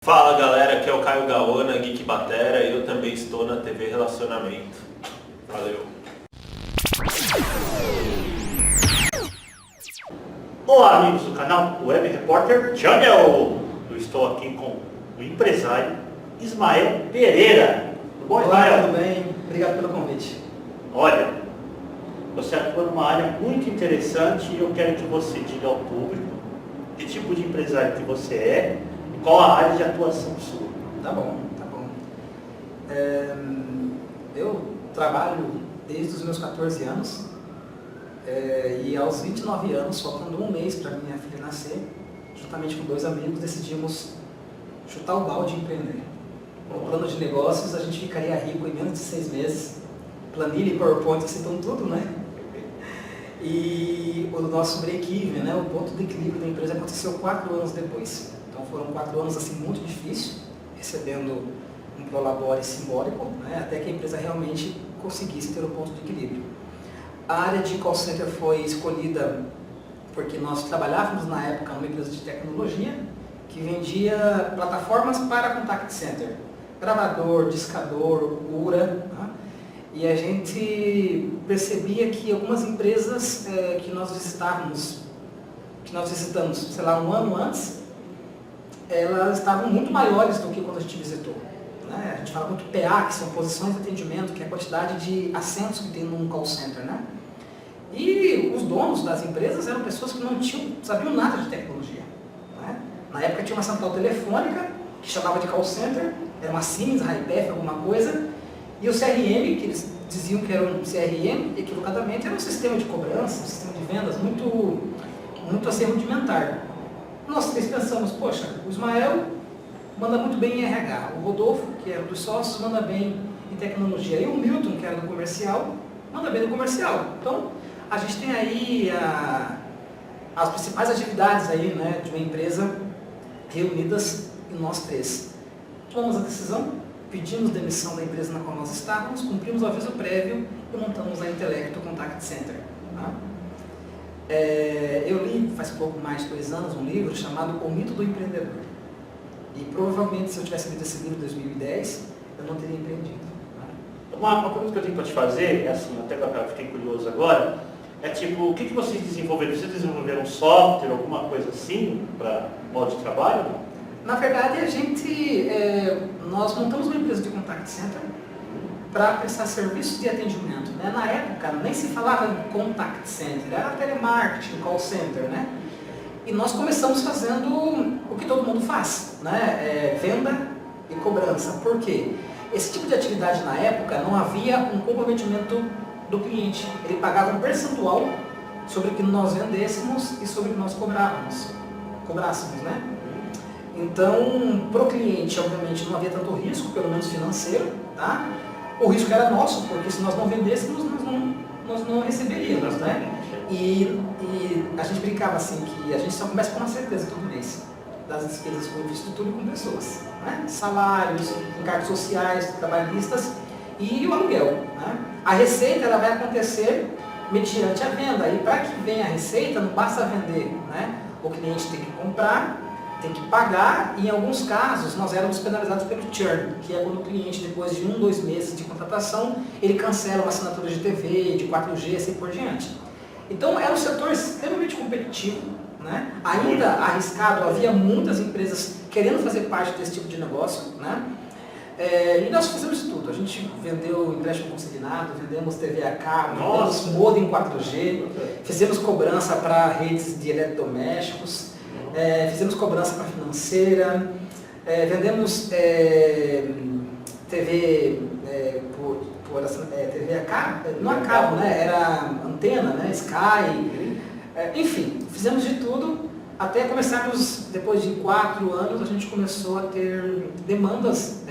Fala galera, aqui é o Caio Gaona, Geek Batera, e eu também estou na TV Relacionamento. Valeu! Olá amigos do canal Web Repórter Channel! Eu estou aqui com o empresário Ismael Pereira. Tudo bom, Ismael? Olá, tudo bem? Obrigado pelo convite. Olha, você atua numa área muito interessante e eu quero que você diga ao público que tipo de empresário que você é e qual a área de atuação sua. Tá bom. Eu trabalho desde os meus 14 anos e aos 29 anos, faltando um mês para minha filha nascer, juntamente com dois amigos, decidimos chutar o balde e empreender. No plano de negócios, a gente ficaria rico em menos de 6 meses. Planilha e PowerPoint citam tudo, né? E o nosso break-even, né, o ponto de equilíbrio da empresa aconteceu 4 anos depois. Então foram 4 anos assim, muito difíceis, recebendo um prolabore simbólico, né, até que a empresa realmente conseguisse ter o ponto de equilíbrio. A área de call center foi escolhida porque nós trabalhávamos na época numa empresa de tecnologia que vendia plataformas para contact center, gravador, discador, URA, né? E a gente percebia que algumas empresas que nós visitamos, sei lá, um ano antes, elas estavam muito maiores do que quando a gente visitou. Né? A gente fala muito PA, que são posições de atendimento, que é a quantidade de assentos que tem num call center. Né? E os donos das empresas eram pessoas que não sabiam nada de tecnologia. Né? Na época tinha uma central telefônica, que chamava de call center, era uma Siemens, Hypef, alguma coisa, e o CRM, que eles diziam que era um CRM, equivocadamente, era um sistema de cobrança, um sistema de vendas muito assim rudimentar. Nós três pensamos, poxa, o Ismael manda muito bem em RH, o Rodolfo, que era dos sócios, manda bem em tecnologia, e o Milton, que era do comercial, manda bem no comercial. Então, a gente tem aí as principais atividades aí, né, de uma empresa reunidas em nós três. Tomamos a decisão, pedimos demissão da empresa na qual nós estávamos, cumprimos o aviso prévio e montamos a Intelecto Contact Center. Tá? Eu li faz pouco mais de 2 anos um livro chamado O Mito do Empreendedor. E provavelmente se eu tivesse lido esse livro em 2010, eu não teria empreendido. Tá? Uma pergunta que eu tenho para te fazer, é assim, até que eu fiquei curioso agora, é tipo, o que vocês desenvolveram? Vocês desenvolveram um software, alguma coisa assim, para modo de trabalho? Na verdade, nós montamos uma empresa de contact center para prestar serviços de atendimento. Né? Na época, nem se falava em contact center, era telemarketing, call center. Né? E nós começamos fazendo o que todo mundo faz, né? Venda e cobrança. Por quê? Esse tipo de atividade na época não havia um comprometimento do cliente. Ele pagava um percentual sobre o que nós vendêssemos e sobre o que nós cobrássemos. Né? Então, para o cliente, obviamente, não havia tanto risco, pelo menos financeiro. Tá? O risco era nosso, porque se nós não vendêssemos, nós não receberíamos. Né? E a gente brincava assim, que a gente só começa com uma certeza todo mês, das despesas com infraestrutura e com pessoas. Né? Salários, encargos sociais, trabalhistas e o aluguel. Né? A receita ela vai acontecer mediante a venda. E para que venha a receita, não basta vender. Né? O cliente tem que comprar, tem que pagar, e em alguns casos nós éramos penalizados pelo churn, que é quando o cliente, depois de 1, 2 meses de contratação, ele cancela uma assinatura de TV, de 4G, assim por diante. Então era um setor extremamente competitivo, né? Ainda arriscado, havia muitas empresas querendo fazer parte desse tipo de negócio. Né? E nós fizemos de tudo, a gente vendeu empréstimo consignado, vendemos TV a cabo, vendemos modem 4G, fizemos cobrança para redes de eletrodomésticos, fizemos cobrança para financeira, vendemos TV TV a cabo, não a cabo, né? Era antena, né? Sky, enfim, fizemos de tudo até começarmos, depois de 4 anos, a gente começou a ter demandas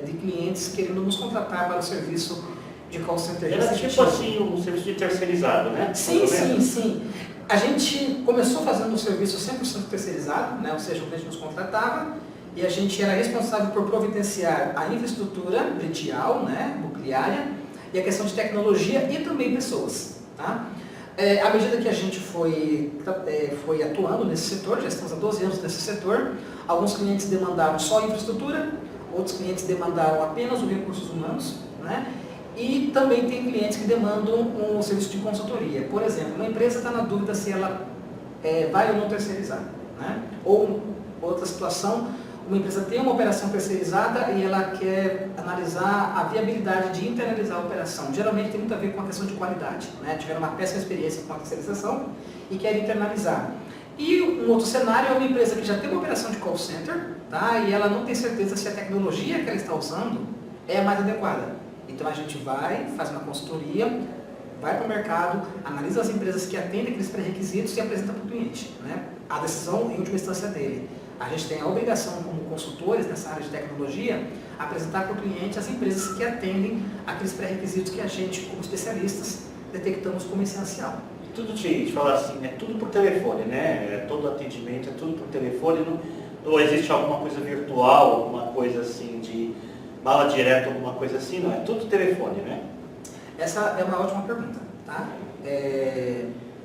de clientes querendo nos contratar para o serviço de call center. Era tipo assim, um serviço de terceirizado, né? Sim. A gente começou fazendo um serviço 100% terceirizado, né? Ou seja, o cliente nos contratava e a gente era responsável por providenciar a infraestrutura predial, né? Mobiliária, e a questão de tecnologia e também pessoas. Tá? À medida que a gente foi atuando nesse setor, já estamos há 12 anos nesse setor, alguns clientes demandaram só infraestrutura, outros clientes demandaram apenas os recursos humanos, né? E também tem clientes que demandam um serviço de consultoria. Por exemplo, uma empresa está na dúvida se ela vai ou não terceirizar, né? Ou outra situação, uma empresa tem uma operação terceirizada e ela quer analisar a viabilidade de internalizar a operação. Geralmente tem muito a ver com a questão de qualidade, né? Tiveram uma péssima experiência com a terceirização e quer internalizar. E um outro cenário é uma empresa que já tem uma operação de call center, tá? E ela não tem certeza se a tecnologia que ela está usando é a mais adequada. Então a gente vai, faz uma consultoria, vai para o mercado, analisa as empresas que atendem aqueles pré-requisitos e apresenta para o cliente, né? A decisão em última instância dele. A gente tem a obrigação, como consultores nessa área de tecnologia, apresentar para o cliente as empresas que atendem aqueles pré-requisitos que a gente, como especialistas, detectamos como essencial. Tudo te falar assim, é tudo por telefone, né? Todo atendimento é tudo por telefone, não existe alguma coisa virtual, alguma coisa assim de bala direta, alguma coisa assim, não, é tudo telefone, né? Essa é uma ótima pergunta, tá?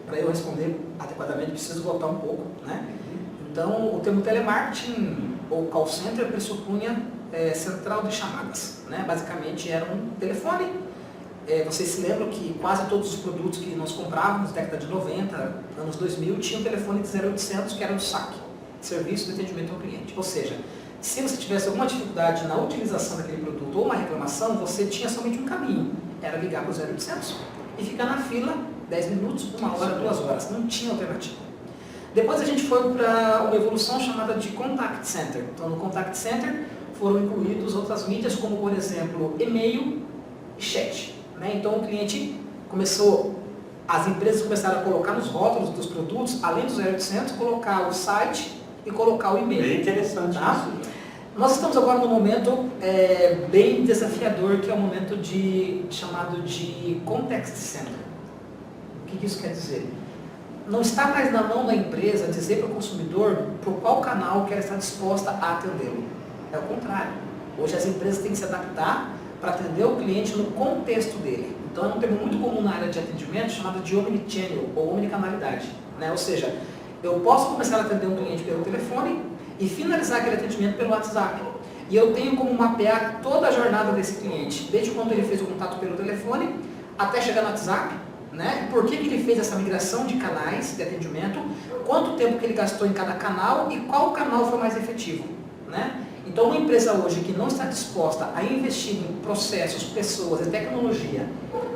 Para eu responder adequadamente, preciso voltar um pouco, né? Então, o termo telemarketing ou call center pressupunha central de chamadas, né? Basicamente era um telefone. Vocês se lembram que quase todos os produtos que nós comprávamos, década de 90, anos 2000, tinham um telefone de 0800 que era o SAC, Serviço de Atendimento ao Cliente. Ou seja, se você tivesse alguma dificuldade na utilização daquele produto ou uma reclamação, você tinha somente um caminho, era ligar para o 0800 e ficar na fila 10 minutos, 1 hora, 2 horas, não tinha alternativa. Depois a gente foi para uma evolução chamada de Contact Center. Então, no Contact Center foram incluídos outras mídias, como, por exemplo, e-mail e chat, né? Então, o cliente as empresas começaram a colocar nos rótulos dos produtos, além do 0800, colocar o site e colocar o e-mail. Bem interessante, tá? Isso. Nós estamos agora num momento bem desafiador, que é o momento chamado de Context Center. O que isso quer dizer? Não está mais na mão da empresa dizer para o consumidor por qual canal que ela está disposta a atendê-lo. É o contrário. Hoje as empresas têm que se adaptar para atender o cliente no contexto dele. Então é um termo muito comum na área de atendimento chamado de omnichannel ou omnicanalidade, né? Ou seja, eu posso começar a atender um cliente pelo telefone e finalizar aquele atendimento pelo WhatsApp. E eu tenho como mapear toda a jornada desse cliente, desde quando ele fez o contato pelo telefone até chegar no WhatsApp, né? Por que ele fez essa migração de canais de atendimento, quanto tempo que ele gastou em cada canal e qual canal foi mais efetivo, né? Então, uma empresa hoje que não está disposta a investir em processos, pessoas e tecnologia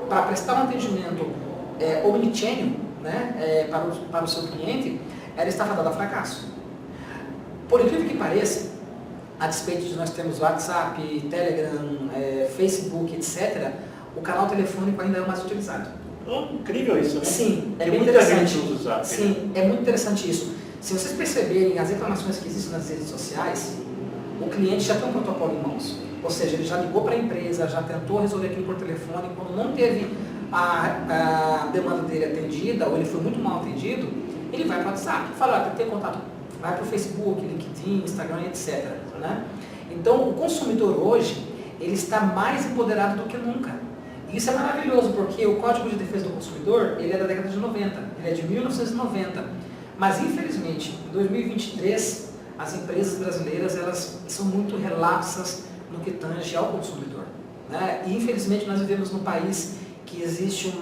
para prestar um atendimento omnichannel, né, para o seu cliente, ela está fadada a fracasso. Por incrível que pareça, a despeito de nós termos WhatsApp, Telegram, Facebook, etc., o canal telefônico ainda é o mais utilizado. Incrível isso, né? Sim, é Tem bem muita interessante. gente que usa o Zap, Sim, né? é muito interessante isso. Se vocês perceberem as reclamações que existem nas redes sociais, o cliente já tem um protocolo em mãos. Ou seja, ele já ligou para a empresa, já tentou resolver aquilo por telefone, quando não teve a demanda dele atendida, ou ele foi muito mal atendido, ele vai para o WhatsApp, fala, tem contato, vai para o Facebook, LinkedIn, Instagram, etc. Né? Então, o consumidor hoje, ele está mais empoderado do que nunca. E isso é maravilhoso, porque o Código de Defesa do Consumidor, ele é da década de 90, ele é de 1990. Mas, infelizmente, em 2023, as empresas brasileiras, elas são muito relapsas no que tange ao consumidor, né? E, infelizmente, nós vivemos num país que existe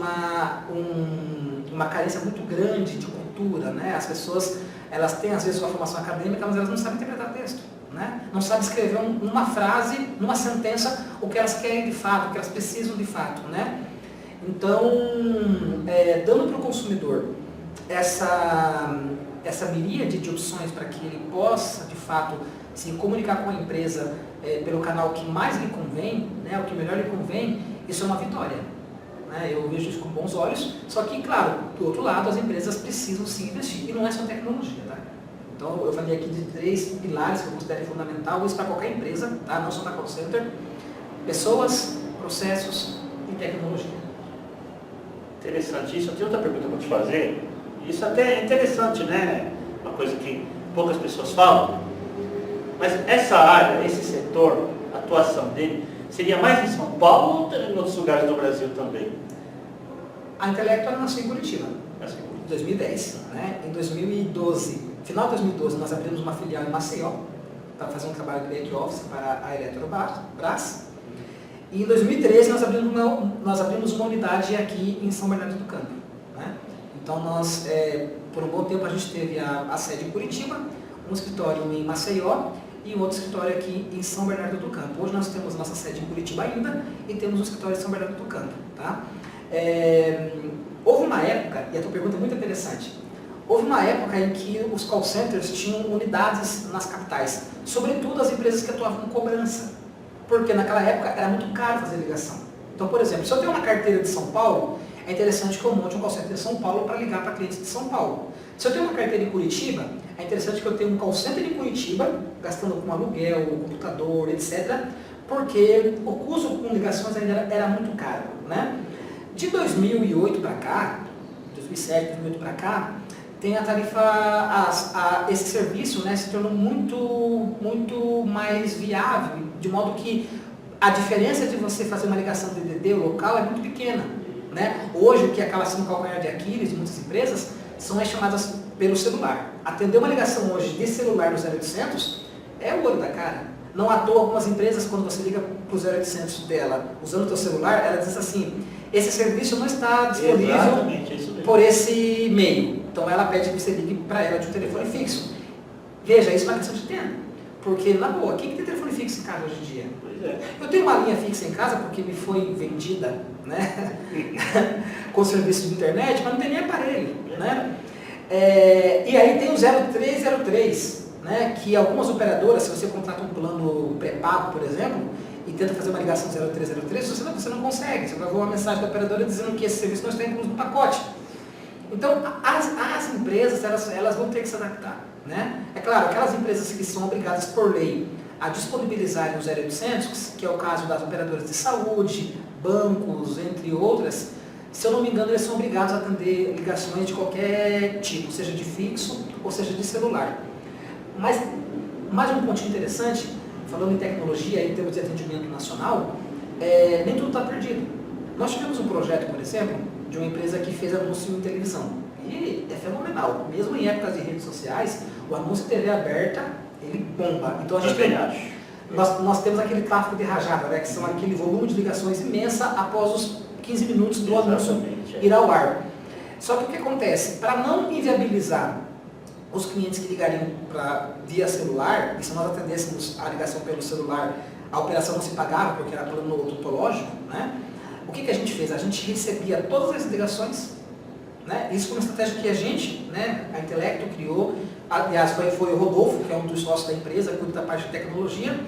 uma carência muito grande de cultura, né? As pessoas, elas têm, às vezes, uma formação acadêmica, mas elas não sabem interpretar texto, né? Não sabem escrever numa frase, numa sentença, o que elas querem de fato, o que elas precisam de fato, né? Então, dando para o consumidor essa miríade de opções para que ele possa, de fato, se comunicar com a empresa pelo canal que mais lhe convém, né, o que melhor lhe convém, isso é uma vitória. Né? Eu vejo isso com bons olhos, só que, claro, do outro lado, as empresas precisam sim investir, e não é só tecnologia. Tá? Então, eu falei aqui de 3 pilares que eu considero fundamental, isso para qualquer empresa, tá? Não só para call center: pessoas, processos e tecnologia. Interessante isso. Eu tenho outra pergunta para te fazer. Isso até é interessante, né? Uma coisa que poucas pessoas falam. Mas essa área, esse setor, a atuação dele, seria mais em São Paulo ou em outros lugares do Brasil também? A Intelecto nasceu em Curitiba, Assim, em 2010. Né? Em 2012, final de 2012, nós abrimos uma filial em Maceió, para fazer um trabalho de back-office para a Eletrobras. E em 2013 nós abrimos uma unidade aqui em São Bernardo do Campo. Né? Então nós, por um bom tempo, a gente teve a sede em Curitiba, um escritório em Maceió e um outro escritório aqui em São Bernardo do Campo. Hoje nós temos nossa sede em Curitiba ainda e temos um escritório em São Bernardo do Campo. Tá? Houve uma época, e a tua pergunta é muito interessante, houve uma época em que os call centers tinham unidades nas capitais, sobretudo as empresas que atuavam com cobrança, porque naquela época era muito caro fazer ligação. Então, por exemplo, se eu tenho uma carteira de São Paulo, é interessante que eu monte um call center de São Paulo para ligar para clientes de São Paulo. Se eu tenho uma carteira em Curitiba, é interessante que eu tenha um call center em Curitiba, gastando com aluguel, computador, etc., porque o custo com ligações ainda era muito caro. Né? De 2008 para cá, 2007, 2008 para cá, tem a tarifa, esse serviço, né, se tornou muito mais viável, de modo que a diferença de você fazer uma ligação de DDD local é muito pequena. Né? Hoje, o que acaba sendo o calcanhar de Aquiles de muitas empresas são as chamadas pelo celular. Atender uma ligação hoje de celular no 0800 é o olho da cara. Não à toa, algumas empresas, quando você liga para o 0800 dela usando o seu celular, ela diz assim, esse serviço não está disponível por esse meio. Então ela pede que você ligue para ela de um telefone fixo. Veja, isso é uma questão de tempo. Porque, na boa, quem tem telefone fixo em casa hoje em dia? Pois é. Eu tenho uma linha fixa em casa porque me foi vendida, né? com serviço de internet, mas não tem nem aparelho. Né? E aí tem o 0303, né? Que algumas operadoras, se você contrata um plano pré-pago, por exemplo, e tenta fazer uma ligação 0303, você não consegue. Você vai ver uma mensagem da operadora dizendo que esse serviço não está incluso no pacote. Então, as empresas elas vão ter que se adaptar. Né? É claro, aquelas empresas que são obrigadas por lei a disponibilizarem o 0800, que é o caso das operadoras de saúde, bancos, entre outras, se eu não me engano, eles são obrigados a atender ligações de qualquer tipo, seja de fixo ou seja de celular. Mas, mais um pontinho interessante, falando em tecnologia, em termos de atendimento nacional, nem tudo está perdido. Nós tivemos um projeto, por exemplo, de uma empresa que fez anúncio em televisão. E é fenomenal. Mesmo em épocas de redes sociais, o anúncio de TV aberta, ele bomba. Então a gente nós temos aquele tráfego de rajada, né, que são aquele volume de ligações imensa após os 15 minutos do anúncio ir ao ar. Só que o que acontece? Para não inviabilizar os clientes que ligariam via celular, e se nós atendêssemos a ligação pelo celular, a operação não se pagava, porque era plano odontológico, né? O que a gente fez? A gente recebia todas as ligações, né? Isso foi uma estratégia que a gente, né, a Intelecto criou, aliás, foi o Rodolfo, que é um dos sócios da empresa, cuida da parte de tecnologia,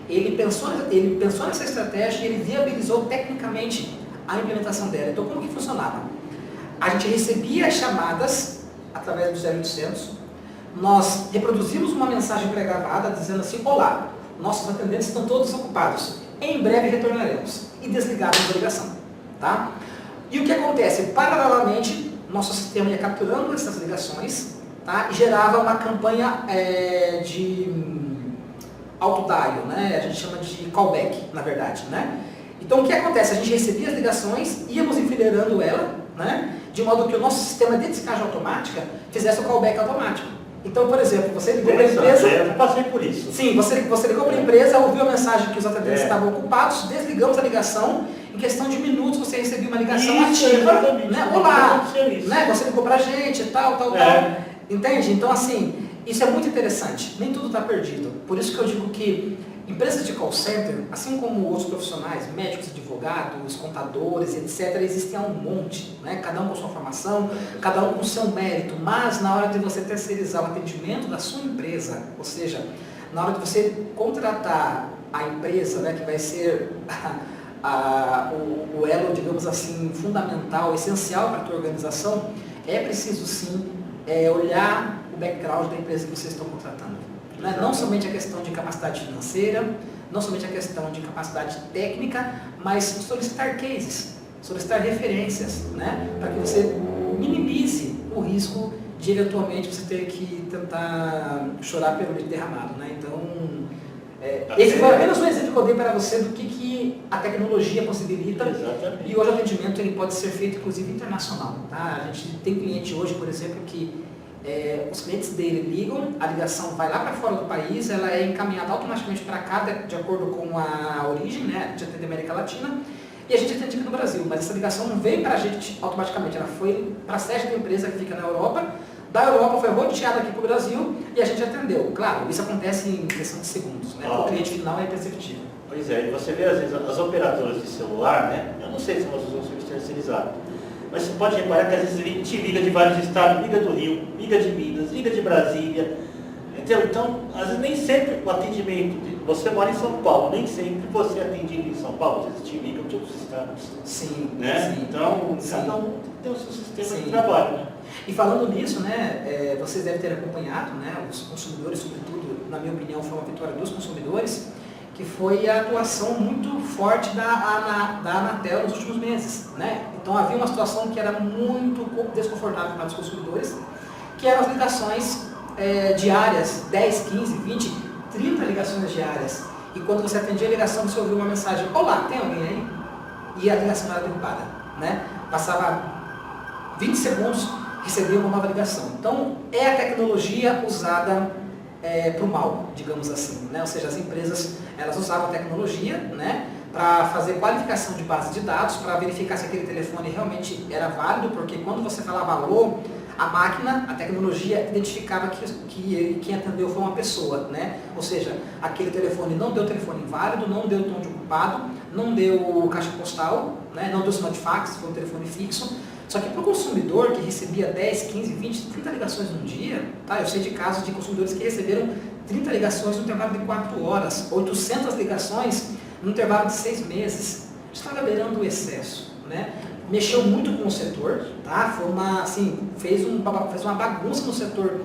ele pensou nessa estratégia e ele viabilizou tecnicamente a implementação dela. Então, como que funcionava? A gente recebia as chamadas através do 0800, nós reproduzimos uma mensagem pré-gravada dizendo assim, olá, nossos atendentes estão todos ocupados, em breve retornaremos, e desligávamos a ligação. Tá? E o que acontece? Paralelamente, nosso sistema ia capturando essas ligações, tá? E gerava uma campanha de auto-dial, né? A gente chama de callback, na verdade. Né? Então, o que acontece? A gente recebia as ligações, íamos enfileirando ela, né? De modo que o nosso sistema de descagem automática fizesse o callback automático. Então, por exemplo, você ligou para a empresa... Eu passei por isso. Sim, você ligou para a empresa, ouviu a mensagem que os atendentes estavam ocupados, desligamos a ligação, em questão de minutos você recebeu uma ligação ativa, né? Olá, né? Você ligou para a gente, tal. Entende? Então, assim, isso é muito interessante, nem tudo está perdido. Por isso que eu digo que empresas de call center, assim como outros profissionais, médicos, advogados, contadores, etc., existem há um monte, né? Cada um com sua formação, cada um com seu mérito, mas na hora de você terceirizar o atendimento da sua empresa, ou seja, na hora de você contratar a empresa, né, que vai ser o elo, digamos assim, fundamental, essencial para a tua organização, é preciso sim olhar o background da empresa que vocês estão contratando. Né? Não somente a questão de capacidade financeira, não somente a questão de capacidade técnica, mas solicitar cases, solicitar referências, né? Para que você minimize o risco de eventualmente você ter que tentar chorar pelo leite derramado. Né? Então, Esse foi apenas um exemplo que eu dei para você do que a tecnologia possibilita. Exatamente. E hoje o atendimento ele pode ser feito, inclusive, internacional. Tá? A gente tem cliente hoje, por exemplo, que os clientes dele ligam, a ligação vai lá para fora do país, ela é encaminhada automaticamente para cá, de acordo com a origem, né, de atender América Latina, e a gente atende aqui no Brasil. Mas essa ligação não veio para a gente automaticamente, ela foi para a sede da empresa que fica na Europa, da Europa foi roteada aqui para o Brasil e a gente atendeu. Claro, isso acontece em questão de segundos, né? O cliente final é imperceptível. Pois é, e você vê às vezes as operadoras de celular, né? Eu não sei se nós usamos serviço terceirizado, mas você pode reparar que às vezes a gente liga de vários estados, liga do Rio, liga de Minas, liga de Brasília, entendeu? Então, às vezes nem sempre o atendimento, você mora em São Paulo, nem sempre você atende em São Paulo, às vezes te ligam de outros estados. Sim, Né? sim. Então, Sim. cada um tem o seu sistema Sim. de trabalho, né? E falando nisso, né, vocês devem ter acompanhado, né, os consumidores, sobretudo, na minha opinião, foi uma vitória dos consumidores, que foi a atuação muito forte da Anatel nos últimos meses. Né? Então havia uma situação que era muito desconfortável para os consumidores, que eram as ligações diárias, 10, 15, 20, 30 ligações diárias. E quando você atendia a ligação, você ouvia uma mensagem: olá, tem alguém aí? E a ligação era derrubada. Né? Passava 20 segundos, recebia uma nova ligação. Então, é a tecnologia usada para o mal, digamos assim. Né? Ou seja, as empresas elas usavam a tecnologia, né, para fazer qualificação de base de dados, para verificar se aquele telefone realmente era válido, porque quando você falava alô, a máquina, a tecnologia identificava que quem atendeu foi uma pessoa. Né? Ou seja, aquele telefone não deu telefone inválido, não deu tom de ocupado, não deu caixa postal, né, não deu sinal de fax, foi um telefone fixo. Só que para o consumidor que recebia 10, 15, 20, 30 ligações no dia, tá? Eu sei de casos de consumidores que receberam 30 ligações no intervalo de 4 horas, 800 ligações no intervalo de 6 meses. Estava beirando o excesso. Né? Mexeu muito com o setor, tá? Foi fez uma bagunça no setor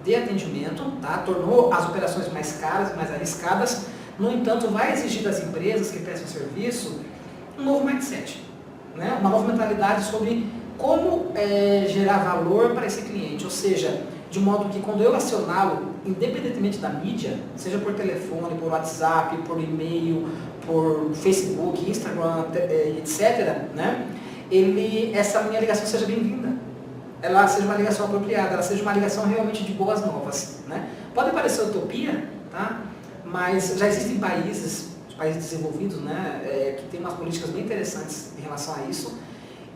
de atendimento, tá? Tornou as operações mais caras, mais arriscadas. No entanto, vai exigir das empresas que prestam serviço um novo mindset, né? Uma nova mentalidade sobre como gerar valor para esse cliente, ou seja, de modo que quando eu acioná-lo, independentemente da mídia, seja por telefone, por WhatsApp, por e-mail, por Facebook, Instagram, etc., né? Essa minha ligação seja bem-vinda, ela seja uma ligação apropriada, ela seja uma ligação realmente de boas novas. Né? Pode parecer utopia, tá? Mas já existem países desenvolvidos, né, que têm umas políticas bem interessantes em relação a isso.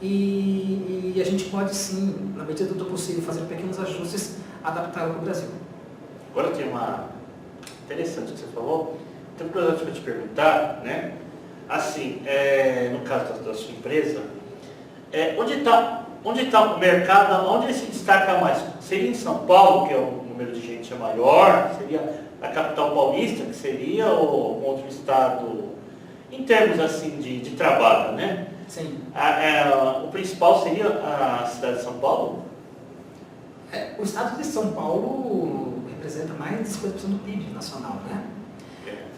E a gente pode sim, na medida do possível, fazer pequenos ajustes, adaptá-lo para o Brasil. Agora tem uma interessante que você falou, tem um projeto para te perguntar, né? Assim, no caso da sua empresa, onde está o mercado, onde ele se destaca mais? Seria em São Paulo, que é o número de gente maior? Seria a capital paulista, que seria, ou algum outro estado, em termos assim de trabalho, né? Sim. O principal seria a cidade de São Paulo? O estado de São Paulo representa mais de 50% do PIB nacional, né?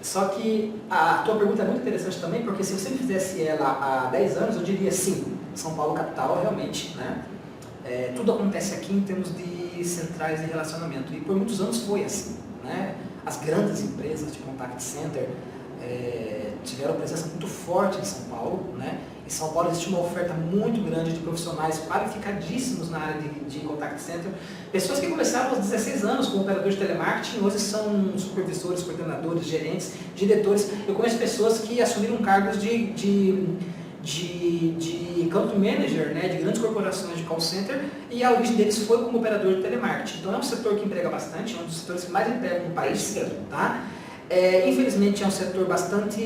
Só que a tua pergunta é muito interessante também, porque se você me fizesse ela há 10 anos, eu diria sim, São Paulo capital, realmente, né? Tudo acontece aqui em termos de centrais de relacionamento, e por muitos anos foi assim, né? As grandes empresas de contact center tiveram presença muito forte em São Paulo, né? Em São Paulo existe uma oferta muito grande de profissionais qualificadíssimos na área de contact center. Pessoas que começaram aos 16 anos como operadores de telemarketing, hoje são supervisores, coordenadores, gerentes, diretores. Eu conheço pessoas que assumiram cargos de country manager, né, de grandes corporações de call center, e a origem deles foi como operador de telemarketing. Então é um setor que emprega bastante, é um dos setores que mais emprega no país. Tá? Infelizmente é um setor bastante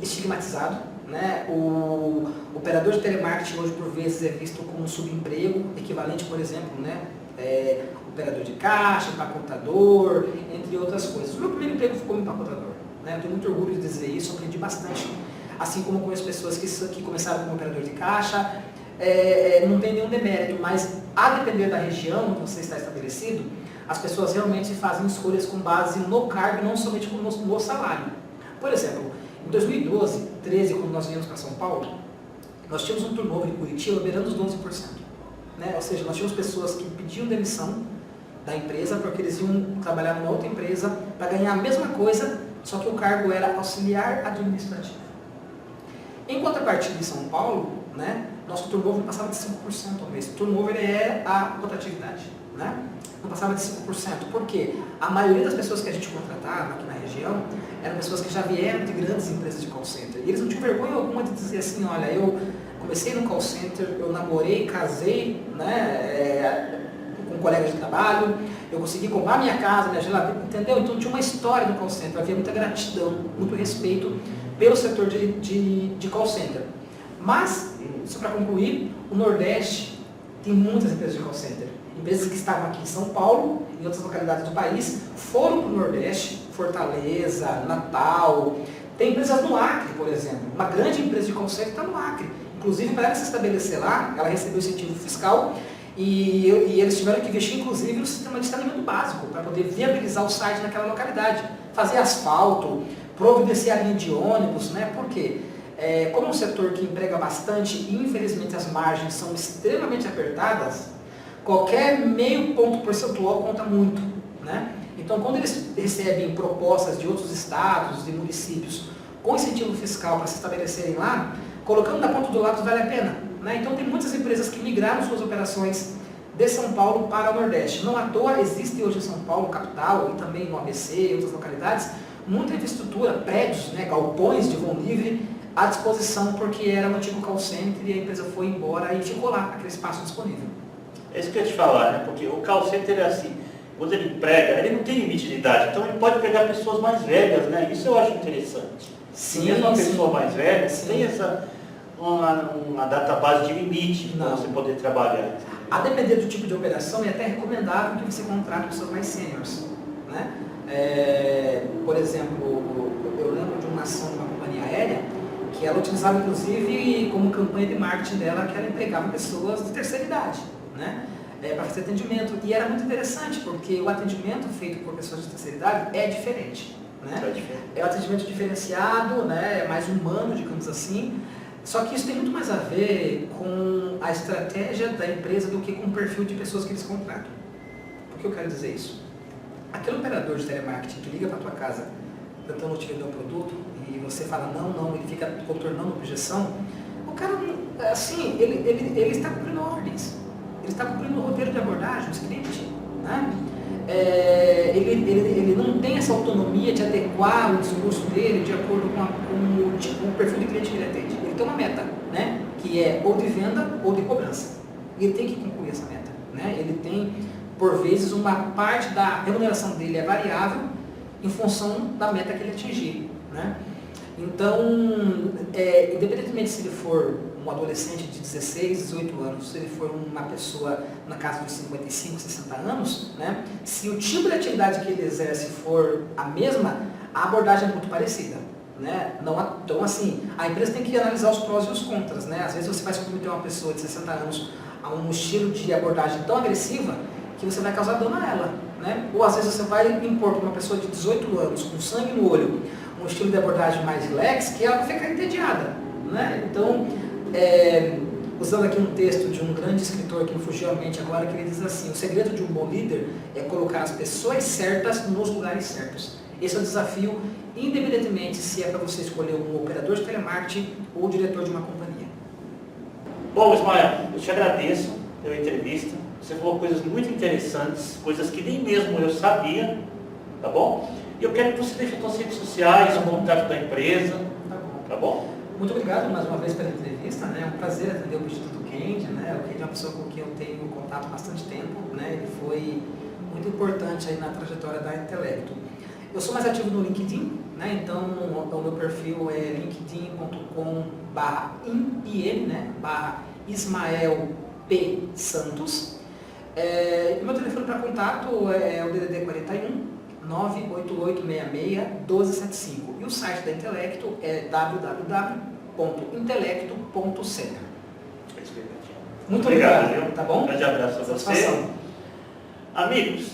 estigmatizado. Né? O operador de telemarketing hoje por vezes é visto como um subemprego, equivalente, por exemplo, né? Operador de caixa, empacotador, entre outras coisas. O meu primeiro emprego foi como empacotador. Né? Eu tenho muito orgulho de dizer isso, eu aprendi bastante. Assim como conheço pessoas que começaram como operador de caixa, não tem nenhum demérito, mas a depender da região onde você está estabelecido, as pessoas realmente fazem escolhas com base no cargo, não somente no salário. Por exemplo, em 2012, 2013, quando nós viemos para São Paulo, nós tínhamos um turnover em Curitiba beirando os 12%. Né? Ou seja, nós tínhamos pessoas que pediam demissão da empresa porque eles iam trabalhar numa outra empresa para ganhar a mesma coisa Só que o cargo era auxiliar administrativo. Em contrapartida, em São Paulo, né, nosso turnover passava de 5% ao mês. Turnover é a rotatividade, né? Não passava de 5%. Por quê? A maioria das pessoas que a gente contratava aqui na região eram pessoas que já vieram de grandes empresas de call center. E eles não tinham vergonha alguma de dizer assim, olha, eu comecei no call center, eu namorei, casei, né, com colegas de trabalho, eu consegui comprar minha casa, minha geladeira, entendeu? Então tinha uma história no call center, havia muita gratidão, muito respeito pelo setor de call center. Mas, só para concluir, o Nordeste tem muitas empresas de call center. Empresas que estavam aqui em São Paulo e outras localidades do país foram para o Nordeste, Fortaleza, Natal. Tem empresas no Acre, por exemplo. Uma grande empresa de call center está no Acre. Inclusive, para ela se estabelecer lá, ela recebeu incentivo fiscal e eles tiveram que investir, inclusive, no sistema de saneamento básico para poder viabilizar o site naquela localidade. Fazer asfalto, providenciar linha de ônibus, né? Por quê? Como é um setor que emprega bastante e, infelizmente, as margens são extremamente apertadas, qualquer meio ponto percentual conta muito, né? Então, quando eles recebem propostas de outros estados, de municípios, com incentivo fiscal para se estabelecerem lá, colocando na ponta do lápis vale a pena, né? Então, tem muitas empresas que migraram suas operações de São Paulo para o Nordeste. Não à toa, existe hoje em São Paulo, capital, e também no ABC e outras localidades, muita infraestrutura, prédios, né, galpões de vão livre à disposição, porque era um antigo call center e a empresa foi embora e ficou lá, aquele espaço disponível. É isso que eu ia te falar, né? Porque o call center é assim, quando ele emprega, ele não tem limite de idade, então ele pode pegar pessoas mais velhas, né? Isso eu acho interessante. Sim, mesmo uma sim. pessoa mais velha, Sim. tem uma database de limite para Não. você poder trabalhar. A depender do tipo de operação, é até recomendável que você contrate pessoas mais sêniores, né? Por exemplo, eu lembro de uma ação de uma companhia aérea que ela utilizava, inclusive, como campanha de marketing dela, que ela empregava pessoas de terceira idade, né? Para fazer atendimento. E era muito interessante, porque o atendimento feito por pessoas de terceira idade é diferente, né? É um atendimento diferenciado, né? É mais humano, digamos assim. Só que isso tem muito mais a ver com a estratégia da empresa do que com o perfil de pessoas que eles contratam. Por que eu quero dizer isso? Aquele operador de telemarketing que liga para a tua casa tentando te vender um produto e você fala não, ele fica contornando a objeção, o cara, assim, ele está cumprindo ordens, ele está cumprindo o roteiro de abordagem, o script, né? Ele não tem essa autonomia de adequar o discurso dele de acordo com o perfil de cliente que ele atende. Ele tem uma meta, né? Que é ou de venda ou de cobrança. E ele tem que concluir essa meta, né? Ele tem, por vezes, uma parte da remuneração dele é variável em função da meta que ele atingir, né? Então, independentemente se ele for um adolescente de 16, 18 anos, se ele for uma pessoa na casa dos 55, 60 anos, né? Se o tipo de atividade que ele exerce for a mesma, a abordagem é muito parecida, né? Então, assim, a empresa tem que analisar os prós e os contras, né? Às vezes você vai submeter uma pessoa de 60 anos a um estilo de abordagem tão agressiva que você vai causar dano a ela, né? Ou às vezes você vai impor para uma pessoa de 18 anos, com sangue no olho, um estilo de abordagem mais relax, que ela vai ficar entediada, né? Então, usando aqui um texto de um grande escritor que me fugiu à mente agora, que ele diz assim: o segredo de um bom líder é colocar as pessoas certas nos lugares certos. Esse é o desafio, independentemente se é para você escolher um operador de telemarketing ou o diretor de uma companhia. Bom, Ismael, eu te agradeço pela entrevista. Você falou coisas muito interessantes, coisas que nem mesmo eu sabia, tá bom? E eu quero que você deixe as suas redes sociais, o contato da empresa, tá bom? Muito obrigado mais uma vez pela entrevista, né? É um prazer atender o pedido do Kendi, né? O Kendi é uma pessoa com quem eu tenho contato há bastante tempo, né? Ele foi muito importante aí na trajetória da Intelecto. Eu sou mais ativo no LinkedIn, né? Então o meu perfil é linkedin.com/IN, né? /Ismael P. Santos. E meu telefone para contato é o DDD 41 98866-1275. E o site da Intelecto é www.intelecto.center. Muito obrigado, viu? Tá bom? Um grande abraço a você. Satisfação. Amigos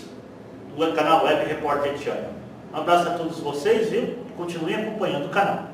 do canal Web Repórter Channel, um abraço a todos vocês, viu? Continuem acompanhando o canal.